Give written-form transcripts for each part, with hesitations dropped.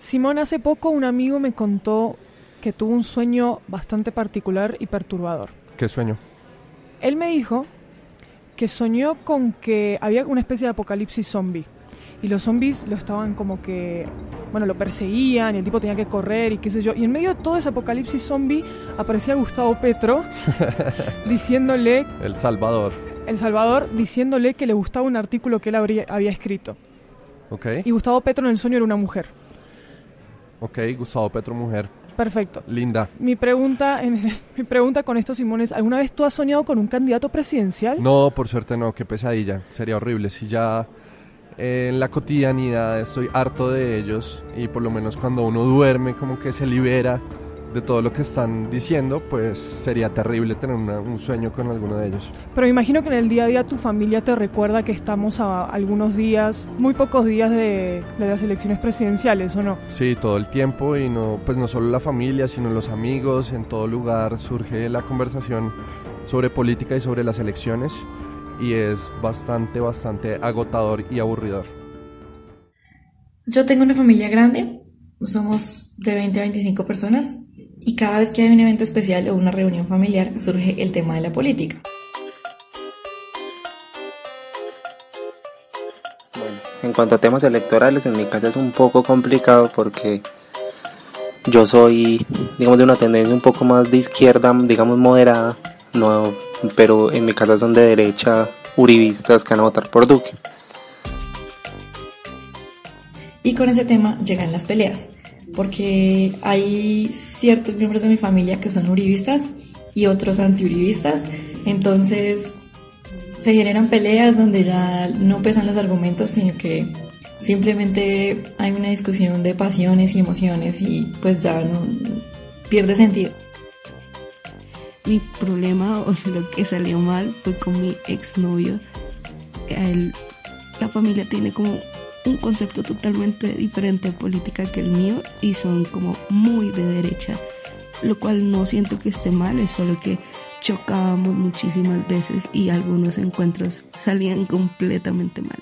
Simón, hace poco un amigo me contó que tuvo un sueño bastante particular y perturbador. ¿Qué sueño? Él me dijo que soñó con que había una especie de apocalipsis zombie. Y los zombies lo estaban como que, bueno, lo perseguían y el tipo tenía que correr y qué sé yo. Y en medio de todo ese apocalipsis zombie aparecía Gustavo Petro diciéndole... El Salvador. El Salvador diciéndole que le gustaba un artículo que él había escrito. Ok. Y Gustavo Petro en el sueño era una mujer. Ok, Gustavo Petro, mujer. Perfecto. Linda. Mi pregunta con esto, Simón, es: ¿alguna vez tú has soñado con un candidato presidencial? No, por suerte no, qué pesadilla. Sería horrible si ya en la cotidianidad estoy harto de ellos y por lo menos cuando uno duerme como que se libera de todo lo que están diciendo, pues sería terrible tener un sueño con alguno de ellos. Pero me imagino que en el día a día tu familia te recuerda que estamos a algunos días, muy pocos días de las elecciones presidenciales, ¿o no? Sí, todo el tiempo, y no, pues no solo la familia, sino los amigos, en todo lugar surge la conversación sobre política y sobre las elecciones, y es bastante agotador y aburridor. Yo tengo una familia grande, somos de 20 a 25 personas, y cada vez que hay un evento especial o una reunión familiar surge el tema de la política. Bueno, en cuanto a temas electorales, en mi casa es un poco complicado porque yo soy, digamos, de una tendencia un poco más de izquierda, digamos moderada, no, pero en mi casa son de derecha, uribistas que van a votar por Duque. Y con ese tema llegan las peleas, porque hay ciertos miembros de mi familia que son uribistas y otros antiuribistas, entonces se generan peleas donde ya no pesan los argumentos, sino que simplemente hay una discusión de pasiones y emociones y pues ya no pierde sentido. Mi problema o lo que salió mal fue con mi exnovio. La familia tiene como un concepto totalmente diferente de política que el mío y son como muy de derecha, lo cual no siento que esté mal, es solo que chocábamos muchísimas veces y algunos encuentros salían completamente mal.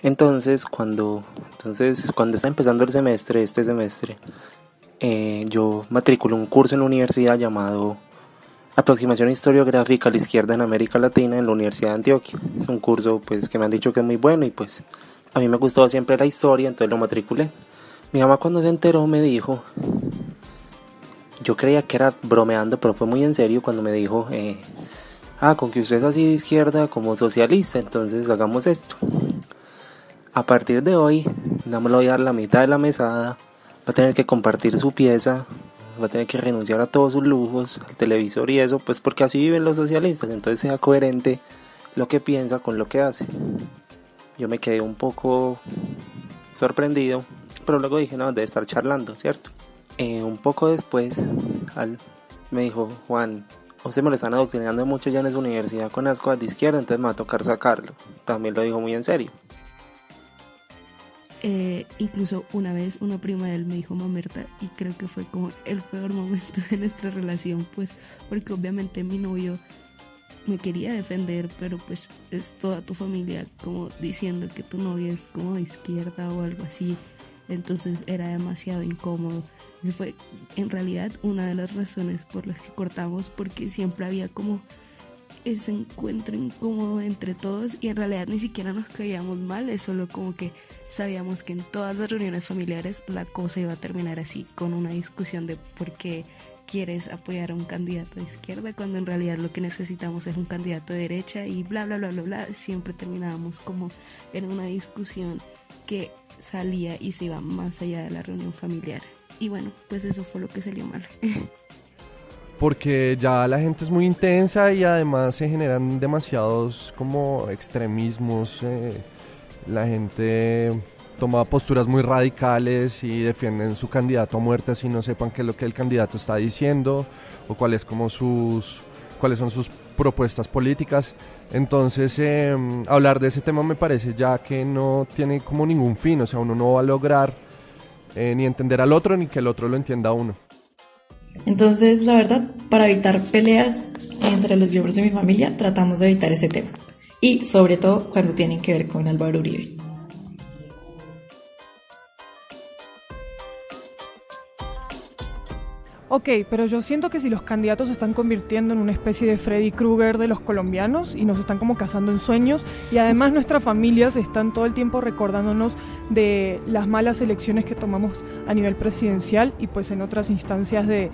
Entonces cuando está empezando el semestre, este semestre, yo matriculé un curso en la universidad llamado Aproximación Historiográfica a la Izquierda en América Latina en la Universidad de Antioquia. Es un curso pues que me han dicho que es muy bueno y pues a mí me gustó siempre la historia, entonces lo matriculé. Mi mamá cuando se enteró me dijo, yo creía que era bromeando, pero fue muy en serio cuando me dijo, con que usted es así de izquierda como socialista, entonces hagamos esto. A partir de hoy, no me lo voy a dar la mitad de la mesada, va a tener que compartir su pieza, va a tener que renunciar a todos sus lujos, al televisor y eso, pues porque así viven los socialistas, entonces sea coherente lo que piensa con lo que hace. Yo me quedé un poco sorprendido, pero luego dije, no, debe estar charlando, ¿cierto? Un poco después, me dijo, Juan, usted me lo están adoctrinando mucho ya en esa universidad con las cosas de izquierda, entonces me va a tocar sacarlo. También lo dijo muy en serio. Incluso una vez una prima de él me dijo mamerta y creo que fue como el peor momento de nuestra relación, pues porque obviamente mi novio me quería defender, pero pues es toda tu familia como diciendo que tu novia es como de izquierda o algo así, entonces era demasiado incómodo. Esa fue en realidad una de las razones por las que cortamos, porque siempre había como ese encuentro incómodo entre todos y en realidad ni siquiera nos caíamos mal, es solo como que sabíamos que en todas las reuniones familiares la cosa iba a terminar así, con una discusión de por qué quieres apoyar a un candidato de izquierda cuando en realidad lo que necesitamos es un candidato de derecha y bla bla bla bla bla. Siempre terminábamos como en una discusión que salía y se iba más allá de la reunión familiar y bueno, pues eso fue lo que salió mal. Porque ya la gente es muy intensa y además se generan demasiados como extremismos. La gente toma posturas muy radicales y defienden su candidato a muerte así no sepan qué es lo que el candidato está diciendo o cuáles son sus propuestas políticas. Entonces hablar de ese tema me parece ya que no tiene como ningún fin, o sea, uno no va a lograr ni entender al otro ni que el otro lo entienda a uno. Entonces, la verdad, para evitar peleas entre los miembros de mi familia, tratamos de evitar ese tema. Y sobre todo cuando tienen que ver con Álvaro Uribe. Ok, pero yo siento que si los candidatos se están convirtiendo en una especie de Freddy Krueger de los colombianos y nos están como cazando en sueños, y además nuestras familias están todo el tiempo recordándonos de las malas elecciones que tomamos a nivel presidencial y pues en otras instancias de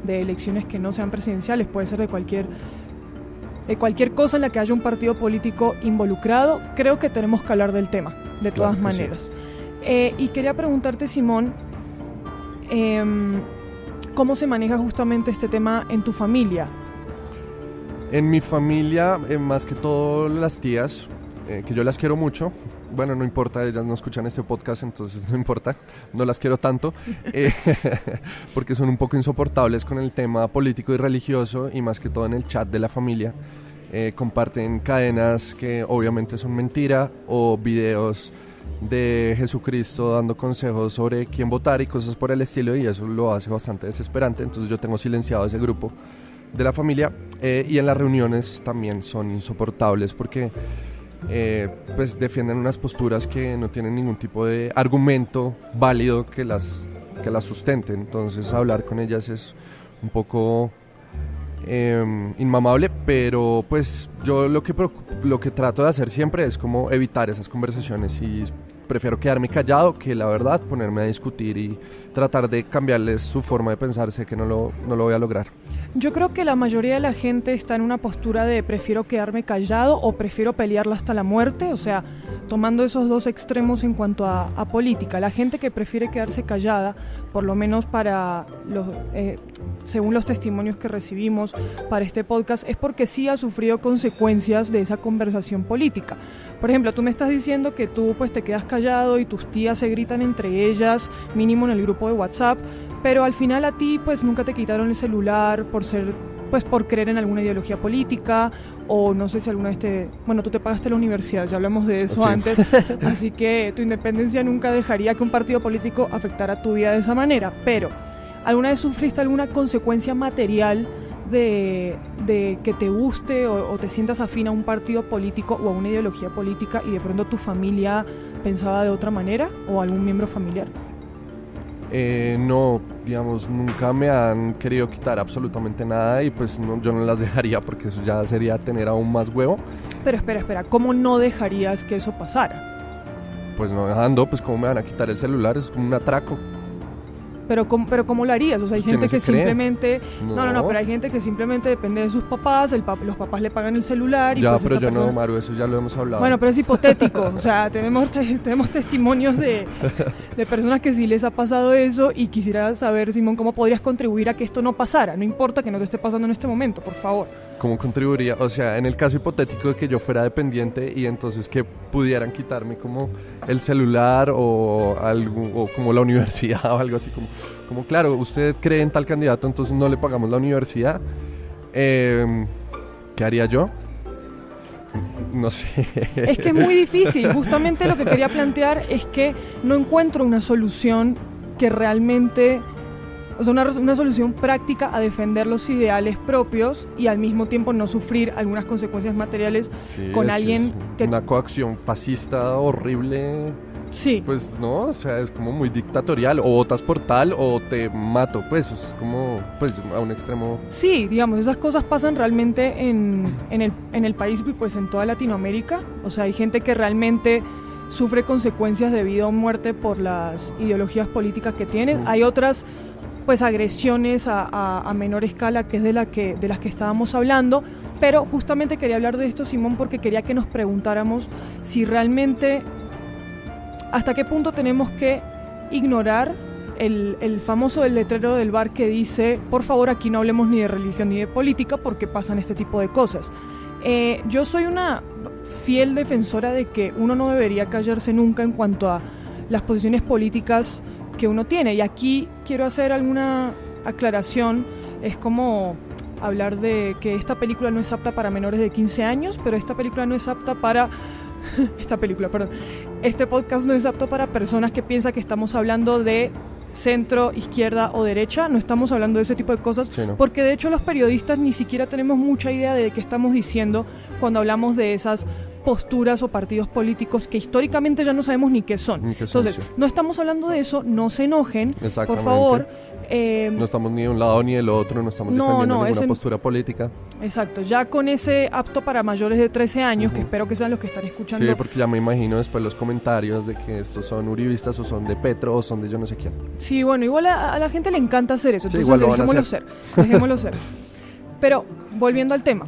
elecciones que no sean presidenciales, puede ser de cualquier cosa en la que haya un partido político involucrado, creo que tenemos que hablar del tema, de todas maneras. Sí. Y quería preguntarte, Simón, ¿cómo se maneja justamente este tema en tu familia? En mi familia, más que todo las tías, que yo las quiero mucho. Bueno, no importa, ellas no escuchan este podcast, entonces no importa, no las quiero tanto, porque son un poco insoportables con el tema político y religioso, y más que todo en el chat de la familia. Comparten cadenas que obviamente son mentira, o videos de Jesucristo dando consejos sobre quién votar y cosas por el estilo, y eso lo hace bastante desesperante. Entonces yo tengo silenciado a ese grupo de la familia, y en las reuniones también son insoportables porque pues defienden unas posturas que no tienen ningún tipo de argumento válido que las sustente. Entonces hablar con ellas es un poco inmamable, pero pues yo lo que trato de hacer siempre es como evitar esas conversaciones, y prefiero quedarme callado que la verdad ponerme a discutir y tratar de cambiarles su forma de pensar. Sé que no lo voy a lograr. Yo creo que la mayoría de la gente está en una postura de prefiero quedarme callado o prefiero pelearla hasta la muerte, o sea, tomando esos dos extremos en cuanto a política. La gente que prefiere quedarse callada, por lo menos para según los testimonios que recibimos para este podcast, es porque sí ha sufrido consecuencias de esa conversación política. Por ejemplo, tú me estás diciendo que tú pues te quedas callado y tus tías se gritan entre ellas, mínimo en el grupo de WhatsApp, pero al final a ti pues nunca te quitaron el celular por creer en alguna ideología política, o no sé si alguna vez tú te pagaste la universidad, ya hablamos de eso antes, así que tu independencia nunca dejaría que un partido político afectara tu vida de esa manera. Pero ¿alguna vez sufriste alguna consecuencia material de que te guste o te sientas afín a un partido político o a una ideología política y de pronto tu familia pensaba de otra manera, o algún miembro familiar? No, digamos, nunca me han querido quitar absolutamente nada, y pues yo no las dejaría, porque eso ya sería tener aún más huevo. Pero espera, ¿cómo no dejarías que eso pasara? Pues no dejando, pues ¿cómo me van a quitar el celular? Es como un atraco. Pero ¿cómo lo harías? O sea, hay gente que simplemente... No, pero hay gente que simplemente depende de sus papás, los papás le pagan el celular y ya, pues pero esta yo persona... no, Maru, eso ya lo hemos hablado. Bueno, pero es hipotético, o sea, tenemos testimonios de personas que sí les ha pasado eso, y quisiera saber, Simón, ¿cómo podrías contribuir a que esto no pasara? No importa que no te esté pasando en este momento, por favor. ¿Cómo contribuiría? O sea, en el caso hipotético de que yo fuera dependiente y entonces que pudieran quitarme como el celular o como la universidad o algo así, como claro, usted cree en tal candidato, entonces no le pagamos la universidad. ¿Qué haría yo? No sé. Es que es muy difícil. Justamente lo que quería plantear es que no encuentro una solución que realmente... O sea, una solución práctica a defender los ideales propios y al mismo tiempo no sufrir algunas consecuencias materiales con alguien que... Una coacción fascista horrible. Sí. Pues no, o sea, es como muy dictatorial. O votas por tal o te mato, pues es como pues a un extremo. Sí, digamos, esas cosas pasan realmente en el país y pues en toda Latinoamérica. O sea, hay gente que realmente sufre consecuencias de vida o muerte por las ideologías políticas que tienen. Hay otras... pues agresiones a menor escala, que es de las que estábamos hablando, pero justamente quería hablar de esto, Simón, porque quería que nos preguntáramos si realmente hasta qué punto tenemos que ignorar el famoso letrero del bar que dice, por favor, aquí no hablemos ni de religión ni de política porque pasan este tipo de cosas. Yo soy una fiel defensora de que uno no debería callarse nunca en cuanto a las posiciones políticas que uno tiene, y aquí quiero hacer alguna aclaración. Es como hablar de que esta película no es apta para menores de 15 años, pero esta película no es apta para este podcast no es apto para personas que piensan que estamos hablando de centro, izquierda o derecha. No estamos hablando de ese tipo de cosas, sí, ¿no? Porque de hecho los periodistas ni siquiera tenemos mucha idea de qué estamos diciendo cuando hablamos de esas posturas o partidos políticos que históricamente ya no sabemos ni qué son. Entonces, sí. no estamos hablando de eso, no se enojen, por favor. No estamos ni de un lado ni del otro, no estamos defendiendo ninguna postura política. Exacto, ya con ese apto para mayores de 13 años, que espero que sean los que están escuchando. Sí, porque ya me imagino después los comentarios de que estos son uribistas o son de Petro o son de yo no sé quién. Sí, bueno, igual a la gente le encanta hacer eso, entonces sí, dejémoslo ser. Pero, volviendo al tema,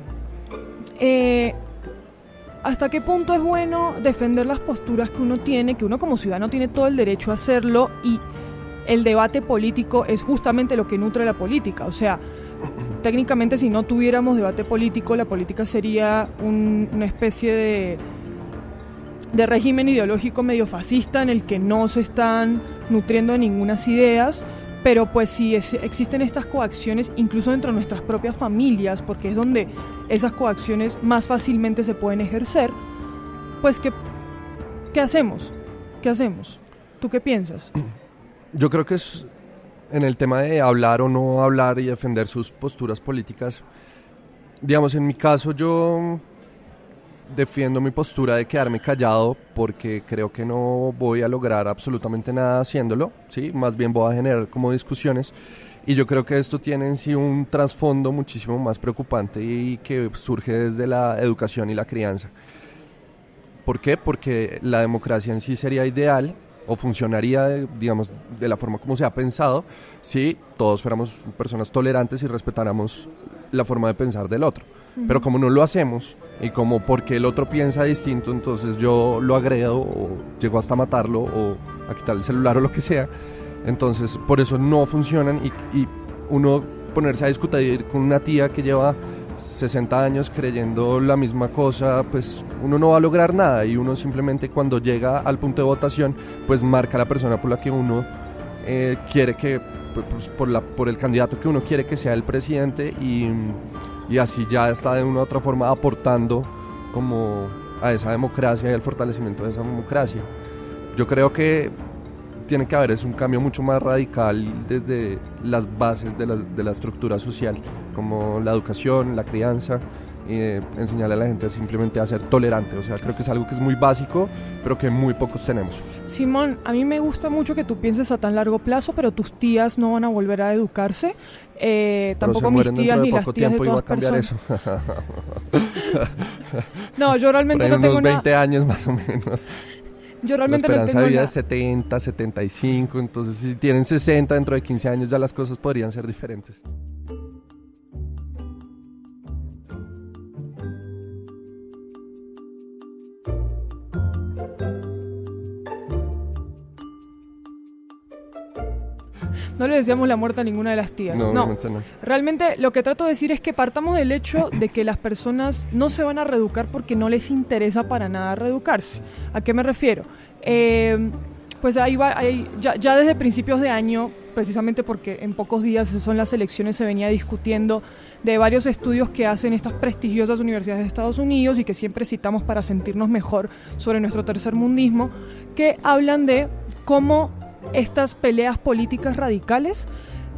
¿hasta qué punto es bueno defender las posturas que uno tiene, que uno como ciudadano tiene todo el derecho a hacerlo, y el debate político es justamente lo que nutre la política? O sea, técnicamente si no tuviéramos debate político, la política sería una especie de régimen ideológico medio fascista en el que no se están nutriendo de ningunas ideas, pero pues si existen estas coacciones incluso dentro de nuestras propias familias, porque es donde esas coacciones más fácilmente se pueden ejercer, pues ¿qué hacemos? ¿Qué hacemos? ¿Tú qué piensas? Yo creo que es en el tema de hablar o no hablar y defender sus posturas políticas. Digamos, en mi caso yo defiendo mi postura de quedarme callado porque creo que no voy a lograr absolutamente nada haciéndolo, ¿sí? Más bien voy a generar como discusiones, y yo creo que esto tiene en sí un trasfondo muchísimo más preocupante y que surge desde la educación y la crianza. ¿Por qué? Porque la democracia en sí sería ideal o funcionaría, digamos, de la forma como se ha pensado si todos fuéramos personas tolerantes y respetáramos la forma de pensar del otro. Pero como no lo hacemos, y como porque el otro piensa distinto, entonces yo lo agredo o llego hasta matarlo o a quitarle el celular o lo que sea, entonces por eso no funcionan, y uno ponerse a discutir con una tía que lleva 60 años creyendo la misma cosa, pues uno no va a lograr nada, y uno simplemente cuando llega al punto de votación pues marca a la persona por la que uno quiere que, pues, por el candidato que uno quiere que sea el presidente, y así ya está de una u otra forma aportando como a esa democracia y al fortalecimiento de esa democracia. Yo creo que tiene que haber un cambio mucho más radical desde las bases de la estructura social, como la educación, la crianza, enseñarle a la gente simplemente a ser tolerante. O sea, creo que es algo que es muy básico, pero que muy pocos tenemos. Simón, a mí me gusta mucho que tú pienses a tan largo plazo, pero tus tías no van a volver a educarse. Tampoco mis tías ni las tías de todas personas. No, yo realmente no tengo unos 20 años más o menos. Yo realmente la esperanza de vida nada. es 70, 75, entonces si tienen 60 dentro de 15 años ya las cosas podrían ser diferentes. No le deseamos la muerte a ninguna de las tías. No. Realmente lo que trato de decir es que partamos del hecho de que las personas no se van a reeducar porque no les interesa para nada reeducarse. ¿A qué me refiero? Pues ahí va, ya desde principios de año, precisamente porque en pocos días son las elecciones, se venía discutiendo de varios estudios que hacen estas prestigiosas universidades de Estados Unidos y que siempre citamos para sentirnos mejor sobre nuestro tercermundismo, que hablan de cómo estas peleas políticas radicales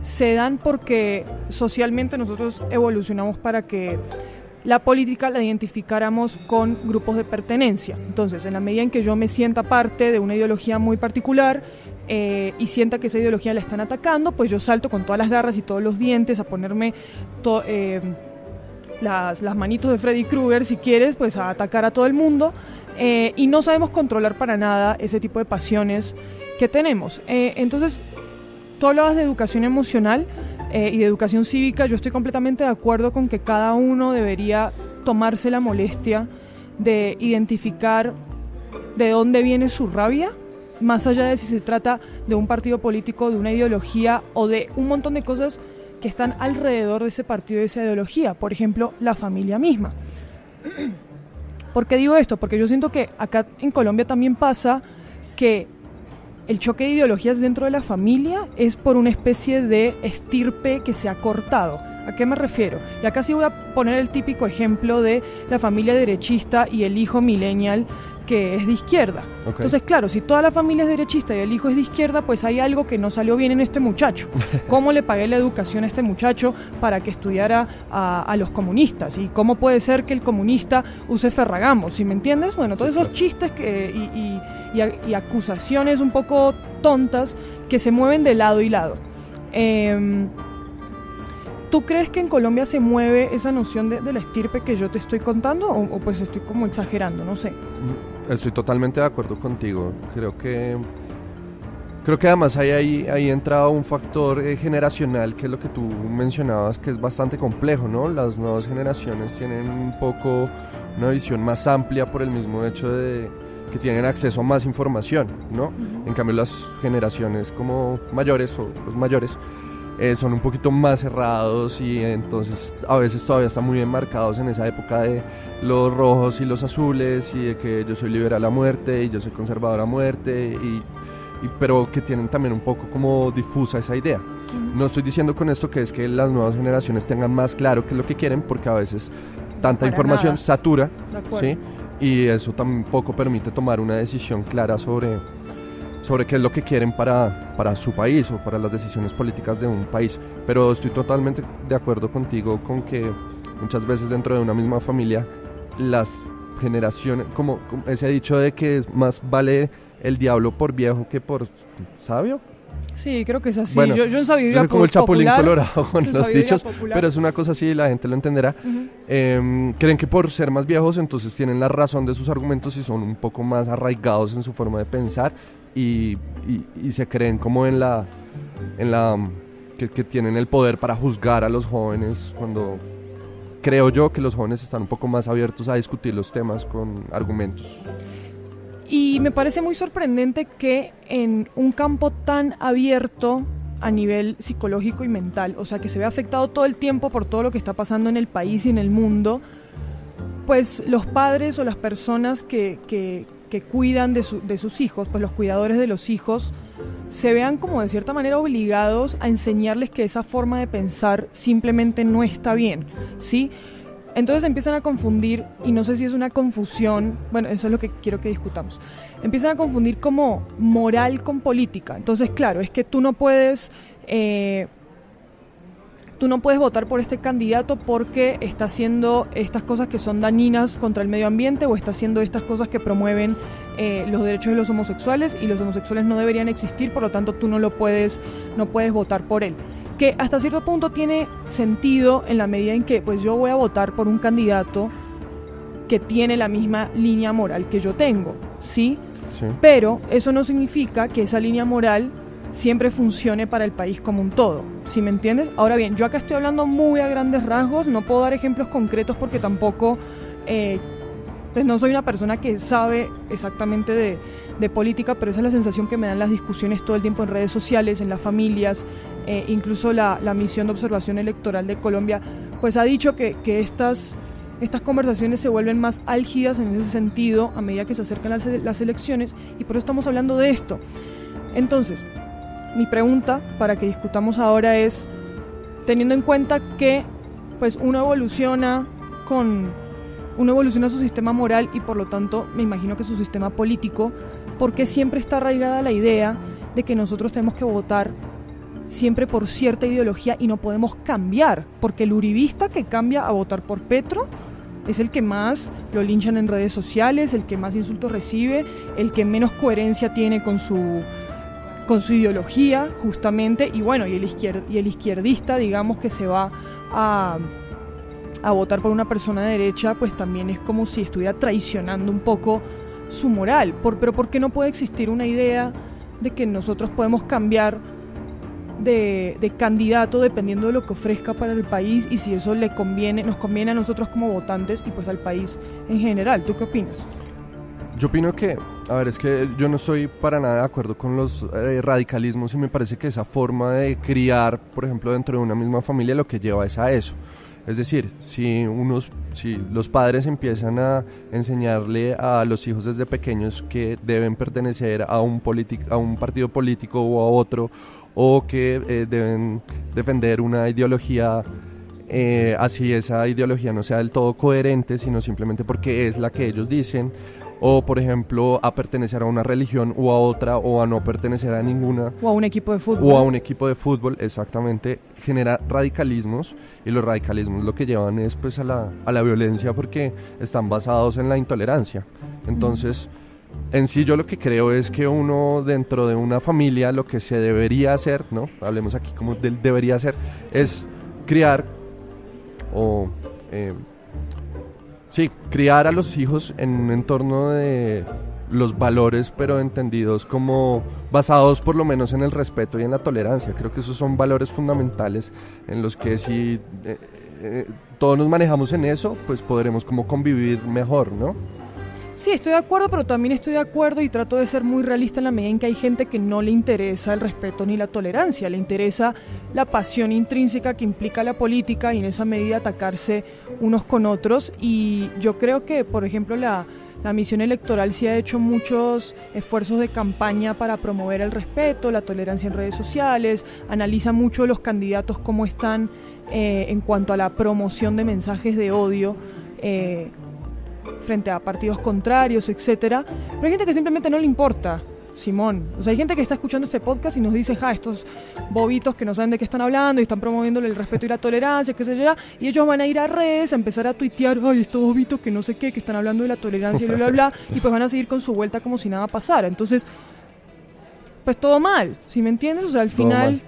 se dan porque socialmente nosotros evolucionamos para que la política la identificáramos con grupos de pertenencia. Entonces, en la medida en que yo me sienta parte de una ideología muy particular y sienta que esa ideología la están atacando, pues yo salto con todas las garras y todos los dientes a ponerme las manitos de Freddy Krueger, si quieres, pues a atacar a todo el mundo, y no sabemos controlar para nada ese tipo de pasiones que tenemos. Entonces, tú hablabas de educación emocional y de educación cívica. Yo estoy completamente de acuerdo con que cada uno debería tomarse la molestia de identificar de dónde viene su rabia, más allá de si se trata de un partido político, de una ideología o de un montón de cosas que están alrededor de ese partido y de esa ideología. Por ejemplo, la familia misma. ¿Por qué digo esto? Porque yo siento que acá en Colombia también pasa que el choque de ideologías dentro de la familia es por una especie de estirpe que se ha cortado. ¿A qué me refiero? Y acá sí voy a poner el típico ejemplo de la familia derechista y el hijo millennial que es de izquierda. Okay. Entonces, claro, si toda la familia es derechista y el hijo es de izquierda, pues hay algo que no salió bien en este muchacho. ¿Cómo le pagué la educación a este muchacho para que estudiara a los comunistas? ¿Y cómo puede ser que el comunista use Ferragamo? ¿Sí me entiendes? Bueno, todos esos chistes y acusaciones un poco tontas que se mueven de lado y lado. ¿Tú crees que en Colombia se mueve esa noción de la estirpe que yo te estoy contando? ¿O pues estoy como exagerando? No sé. Estoy totalmente de acuerdo contigo. Creo que además ahí entra un factor generacional, que es lo que tú mencionabas, que es bastante complejo, ¿no? Las nuevas generaciones tienen un poco una visión más amplia por el mismo hecho de que tienen acceso a más información, ¿no? Uh-huh. En cambio, las generaciones como mayores o los mayores son un poquito más cerrados, y entonces a veces todavía están muy enmarcados en esa época de los rojos y los azules, y de que yo soy liberal a muerte y yo soy conservador a muerte, pero que tienen también un poco como difusa esa idea. No estoy diciendo con esto que es que las nuevas generaciones tengan más claro qué es lo que quieren, porque a veces tanta información satura, ¿sí? Y eso tampoco permite tomar una decisión clara sobre qué es lo que quieren para su país o para las decisiones políticas de un país. Pero estoy totalmente de acuerdo contigo con que muchas veces dentro de una misma familia las generaciones, como ese dicho de que más vale el diablo por viejo que por sabio. Sí, creo que es así. Bueno, yo en sabiduría como el Chapulín popular, Colorado con los dichos, pero es una cosa así, la gente lo entenderá. Uh-huh. Creen que por ser más viejos entonces tienen la razón de sus argumentos y son un poco más arraigados en su forma de pensar, y se creen como en la que tienen el poder para juzgar a los jóvenes, cuando creo yo que los jóvenes están un poco más abiertos a discutir los temas con argumentos. Y me parece muy sorprendente que en un campo tan abierto a nivel psicológico y mental, o sea, que se ve afectado todo el tiempo por todo lo que está pasando en el país y en el mundo, pues los padres o las personas que cuidan de sus hijos, pues los cuidadores de los hijos, se vean como de cierta manera obligados a enseñarles que esa forma de pensar simplemente no está bien, ¿sí? Entonces empiezan a confundir, y no sé si es una confusión, bueno, eso es lo que quiero que discutamos. Empiezan a confundir como moral con política. Entonces, claro, es que tú no puedes votar por este candidato porque está haciendo estas cosas que son dañinas contra el medio ambiente, o está haciendo estas cosas que promueven los derechos de los homosexuales, y los homosexuales no deberían existir, por lo tanto tú no puedes votar por él. Que hasta cierto punto tiene sentido en la medida en que pues yo voy a votar por un candidato que tiene la misma línea moral que yo tengo, ¿sí? Sí. Pero eso no significa que esa línea moral siempre funcione para el país como un todo, ¿sí me entiendes? Ahora bien, yo acá estoy hablando muy a grandes rasgos, no puedo dar ejemplos concretos porque tampoco pues no soy una persona que sabe exactamente de política, pero esa es la sensación que me dan las discusiones todo el tiempo en redes sociales, en las familias. Incluso la misión de observación electoral de Colombia pues ha dicho que estas conversaciones se vuelven más álgidas en ese sentido a medida que se acercan las elecciones, y por eso estamos hablando de esto. Entonces, mi pregunta para que discutamos ahora es, teniendo en cuenta que pues uno evoluciona su sistema moral y por lo tanto me imagino que su sistema político, ¿por qué siempre está arraigada la idea de que nosotros tenemos que votar siempre por cierta ideología y no podemos cambiar? Porque el uribista que cambia a votar por Petro es el que más lo linchan en redes sociales, el que más insultos recibe, el que menos coherencia tiene con su ideología, justamente, y bueno, y el izquierdista, digamos, que se va a votar por una persona de derecha, pues también es como si estuviera traicionando un poco su moral. Pero ¿por qué no puede existir una idea de que nosotros podemos cambiar de candidato dependiendo de lo que ofrezca para el país, y si eso nos conviene a nosotros como votantes y pues al país en general? ¿Tú qué opinas? Yo opino que, es que yo no estoy para nada de acuerdo con los radicalismos, y me parece que esa forma de criar, por ejemplo, dentro de una misma familia, lo que lleva es a eso. Es decir, si los padres empiezan a enseñarle a los hijos desde pequeños que deben pertenecer a un partido político o a otro, o que deben defender una ideología, así esa ideología no sea del todo coherente, sino simplemente porque es la que ellos dicen, o por ejemplo a pertenecer a una religión o a otra, o a no pertenecer a ninguna, o a un equipo de fútbol. O a un equipo de fútbol, exactamente, genera radicalismos, y los radicalismos lo que llevan es pues a la violencia, porque están basados en la intolerancia. Entonces, en sí yo lo que creo es que uno dentro de una familia lo que se debería hacer, ¿no? Hablemos aquí como del debería hacer, es criar o... criar a los hijos en un entorno de los valores, pero entendidos como basados por lo menos en el respeto y en la tolerancia. Creo que esos son valores fundamentales en los que si todos nos manejamos en eso, pues podremos como convivir mejor, ¿no? Sí, estoy de acuerdo, pero también estoy de acuerdo y trato de ser muy realista en la medida en que hay gente que no le interesa el respeto ni la tolerancia, le interesa la pasión intrínseca que implica la política y en esa medida atacarse unos con otros. Y yo creo que, por ejemplo, la misión electoral sí ha hecho muchos esfuerzos de campaña para promover el respeto, la tolerancia en redes sociales, analiza mucho los candidatos cómo están en cuanto a la promoción de mensajes de odio, frente a partidos contrarios, etcétera. Pero hay gente que simplemente no le importa, Simón. O sea, hay gente que está escuchando este podcast y nos dice, estos bobitos que no saben de qué están hablando y están promoviendo el respeto y la tolerancia, qué sé yo, y ellos van a ir a redes a empezar a tuitear, estos bobitos que no sé qué, que están hablando de la tolerancia y bla, bla, bla, y pues van a seguir con su vuelta como si nada pasara. Entonces, pues todo mal, ¿sí me entiendes? O sea, al final,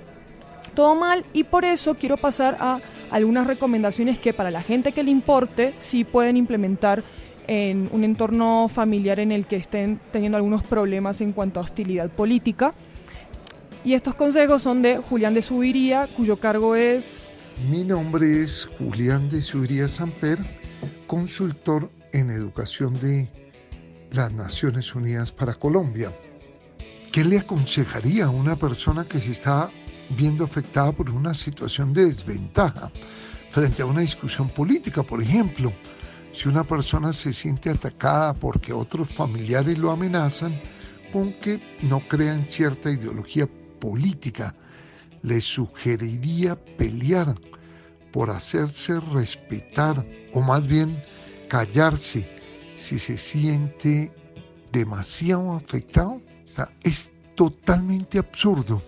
todo mal, y por eso quiero pasar a algunas recomendaciones que para la gente que le importe sí pueden implementar en un entorno familiar en el que estén teniendo algunos problemas en cuanto a hostilidad política. Y estos consejos son de Julián de Subiría, cuyo cargo es... Mi nombre es Julián de Subiría Samper, consultor en educación de las Naciones Unidas para Colombia. ¿Qué le aconsejaría a una persona que se está viendo afectada por una situación de desventaja frente a una discusión política, por ejemplo? Si una persona se siente atacada porque otros familiares lo amenazan con que no crean cierta ideología política, le sugeriría pelear por hacerse respetar, o más bien callarse si se siente demasiado afectado. Es totalmente absurdo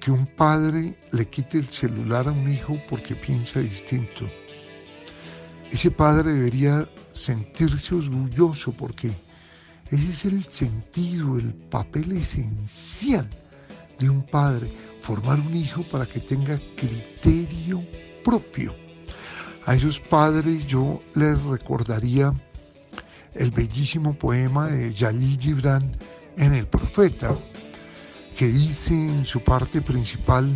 que un padre le quite el celular a un hijo porque piensa distinto. Ese padre debería sentirse orgulloso, porque ese es el sentido, el papel esencial de un padre, formar un hijo para que tenga criterio propio. A esos padres yo les recordaría el bellísimo poema de Jalil Gibran en El Profeta, que dice en su parte principal: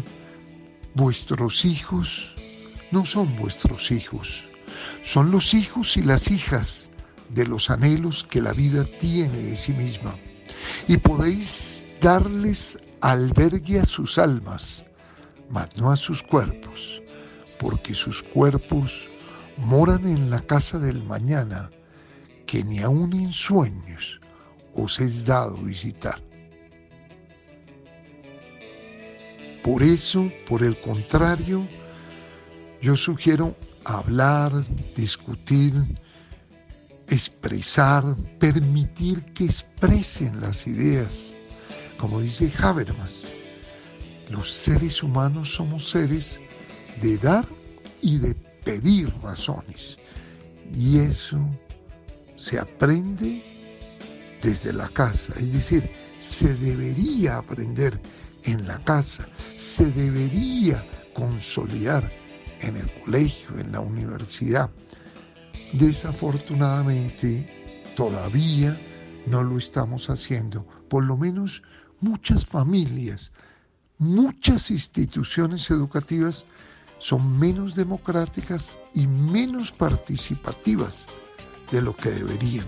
vuestros hijos no son vuestros hijos, son los hijos y las hijas de los anhelos que la vida tiene de sí misma, y podéis darles albergue a sus almas, mas no a sus cuerpos, porque sus cuerpos moran en la casa del mañana, que ni aun en sueños os es dado visitar. Por eso, por el contrario, yo sugiero hablar, discutir, expresar, permitir que expresen las ideas. Como dice Habermas, los seres humanos somos seres de dar y de pedir razones. Y eso se aprende desde la casa, es decir, se debería aprender en la casa, se debería consolidar en el colegio, en la universidad. Desafortunadamente, todavía no lo estamos haciendo. Por lo menos muchas familias, muchas instituciones educativas son menos democráticas y menos participativas de lo que deberían.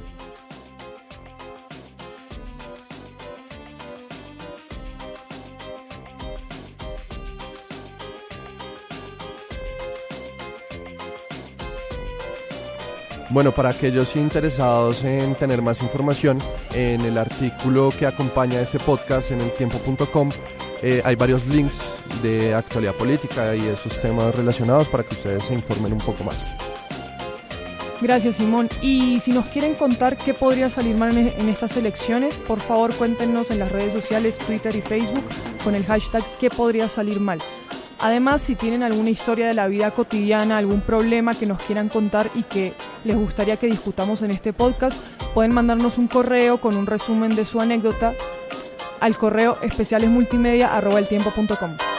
Bueno, para aquellos interesados en tener más información, en el artículo que acompaña este podcast en eltiempo.com hay varios links de actualidad política y esos temas relacionados para que ustedes se informen un poco más. Gracias, Simón. Y si nos quieren contar qué podría salir mal en estas elecciones, por favor cuéntenos en las redes sociales, Twitter y Facebook, con el hashtag qué podría salir mal. Además, si tienen alguna historia de la vida cotidiana, algún problema que nos quieran contar y que les gustaría que discutamos en este podcast, pueden mandarnos un correo con un resumen de su anécdota al correo especialesmultimedia@eltiempo.com.